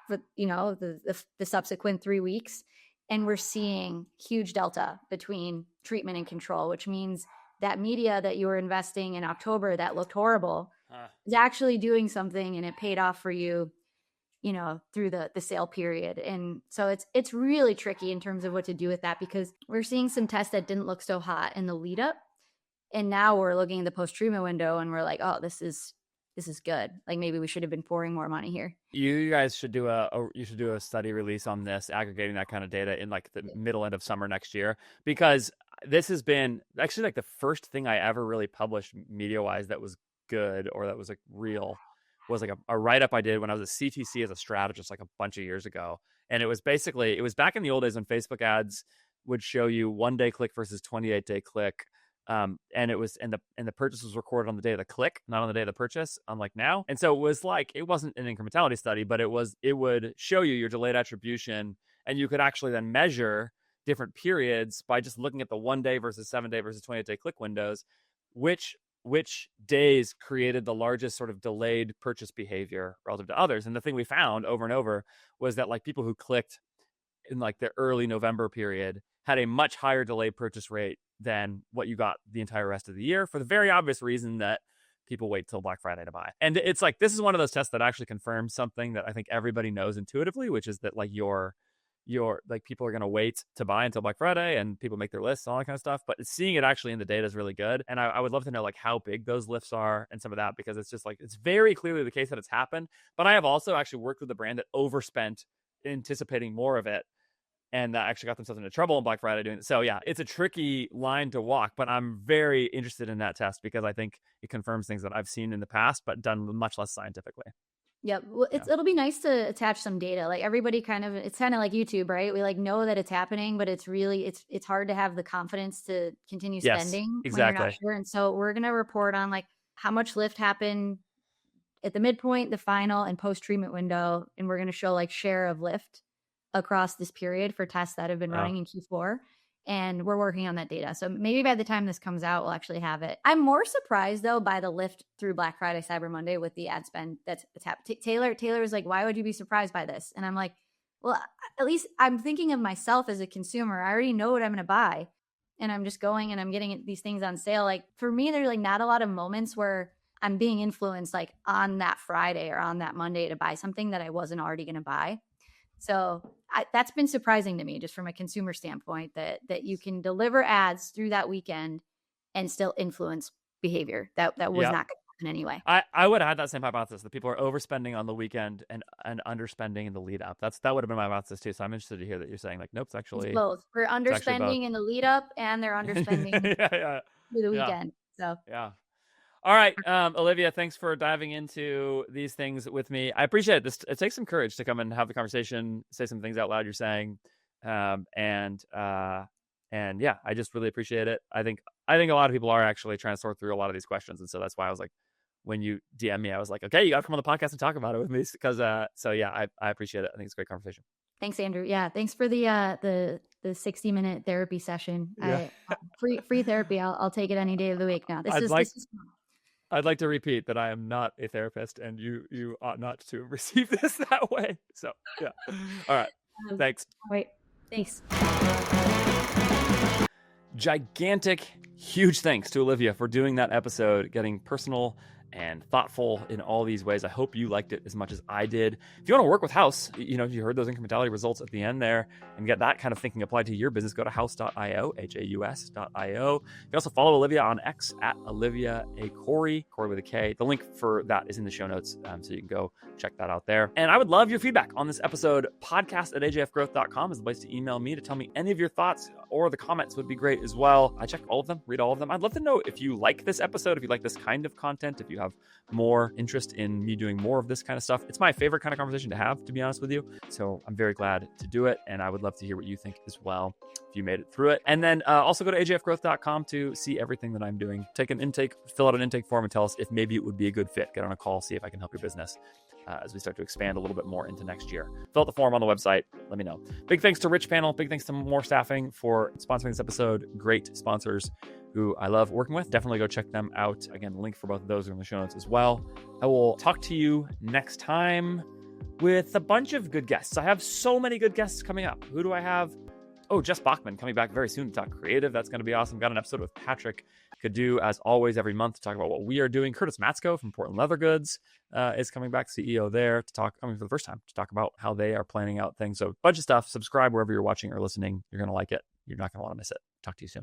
for, the subsequent 3 weeks. And we're seeing huge delta between treatment and control, which means that media that you were investing in October that looked horrible is actually doing something, and it paid off for you, through the sale period. And so it's really tricky in terms of what to do with that, because we're seeing some tests that didn't look so hot in the lead up. And now we're looking at the post-treatment window and we're like, oh, this is good. Like maybe we should have been pouring more money here. You guys should do a study release on this, aggregating that kind of data in like the middle end of summer next year, because this has been actually like the first thing I ever really published media wise that was good, or that was like real, was like a write-up I did when I was a CTC as a strategist like a bunch of years ago. And it was back in the old days when Facebook ads would show you 1-day click versus 28-day click. And the purchase was recorded on the day of the click, not on the day of the purchase, unlike now. And so it was like, it wasn't an incrementality study, but it would show you your delayed attribution, and you could actually then measure different periods by just looking at the 1-day versus 7-day versus 28-day click windows, which days created the largest sort of delayed purchase behavior relative to others. And the thing we found over and over was that like people who clicked in like the early November period had a much higher delayed purchase rate than what you got the entire rest of the year, for the very obvious reason that people wait till Black Friday to buy. And it's like, this is one of those tests that actually confirms something that I think everybody knows intuitively, which is that like your like people are going to wait to buy until Black Friday, and people make their lists, all that kind of stuff. But seeing it actually in the data is really good. And I would love to know like how big those lifts are and some of that, because it's just like, it's very clearly the case that it's happened. But I have also actually worked with a brand that overspent anticipating more of it, and that actually got themselves into trouble on Black Friday doing it. So yeah, it's a tricky line to walk, but I'm very interested in that test because I think it confirms things that I've seen in the past, but done much less scientifically. Yep. Well, it'll be nice to attach some data. Like everybody it's kind of like YouTube, right? We like know that it's happening, but it's really, it's hard to have the confidence to continue Yes, spending when you're not exactly. sure. And so we're going to report on like how much lift happened at the midpoint, the final, and post-treatment window. And we're going to show like share of lift across this period for tests that have been running in Q4. And we're working on that data. So maybe by the time this comes out, we'll actually have it. I'm more surprised though by the lift through Black Friday, Cyber Monday with the ad spend that's happened. Taylor was like, why would you be surprised by this? And I'm like, well, at least I'm thinking of myself as a consumer. I already know what I'm going to buy. And I'm just going and I'm getting these things on sale. Like for me, there's like not a lot of moments where I'm being influenced like on that Friday or on that Monday to buy something that I wasn't already going to buy. So that's been surprising to me just from a consumer standpoint that you can deliver ads through that weekend and still influence behavior that was not going to happen anyway. I would have had that same hypothesis that people are overspending on the weekend and underspending in the lead up. That would have been my hypothesis too. So I'm interested to hear that you're saying like, nope, it's actually it's both. We're underspending in the lead up and they're underspending through the weekend. So yeah. All right, Olivia, thanks for diving into these things with me. I appreciate it. It takes some courage to come and have the conversation, say some things out loud you're saying, and yeah, I just really appreciate it. I think a lot of people are actually trying to sort through a lot of these questions, and so that's why I was like, when you DM me, I was like, okay, you got to come on the podcast and talk about it with me, because so yeah, I appreciate it. I think it's a great conversation. Thanks, Andrew. Yeah, thanks for the 60-minute therapy session. Yeah. Free therapy. I'll take it any day of the week now. This is fun. I'd like to repeat that I am not a therapist, and you ought not to receive this that way. So, yeah. All right. Thanks. Wait. Thanks. Gigantic, huge thanks to Olivia for doing that episode, getting personal and thoughtful in all these ways. I hope you liked it as much as I did. If you want to work with Haus, you heard those incrementality results at the end there and get that kind of thinking applied to your business, go to haus.io, haus.io. You can also follow Olivia on X at Olivia A. Kory with a K. The link for that is in the show notes, so you can go check that out there. And I would love your feedback on this episode. podcast@ajfgrowth.com is the place to email me to tell me any of your thoughts, or the comments would be great as well. I check all of them, read all of them. I'd love to know if you like this episode, if you like this kind of content, if you have more interest in me doing more of this kind of stuff. It's my favorite kind of conversation to have, to be honest with you. So I'm very glad to do it. And I would love to hear what you think as well, if you made it through it. And then also go to ajfgrowth.com to see everything that I'm doing. Take an intake, fill out an intake form and tell us if maybe it would be a good fit. Get on a call, see if I can help your business as we start to expand a little bit more into next year. Fill out the form on the website. Let me know. Big thanks to RICHPANEL. Big thanks to More Staffing for sponsoring this episode. Great sponsors who I love working with. Definitely go check them out. Again, the link for both of those are in the show notes as well. I will talk to you next time with a bunch of good guests. I have so many good guests coming up. Who do I have? Oh, Jess Bachman coming back very soon to talk creative. That's going to be awesome. Got an episode with Patrick Cadu, as always, every month to talk about what we are doing. Curtis Matsko from Portland Leather Goods is coming back, CEO there, coming for the first time to talk about how they are planning out things. So a bunch of stuff. Subscribe wherever you're watching or listening. You're going to like it. You're not going to want to miss it. Talk to you soon.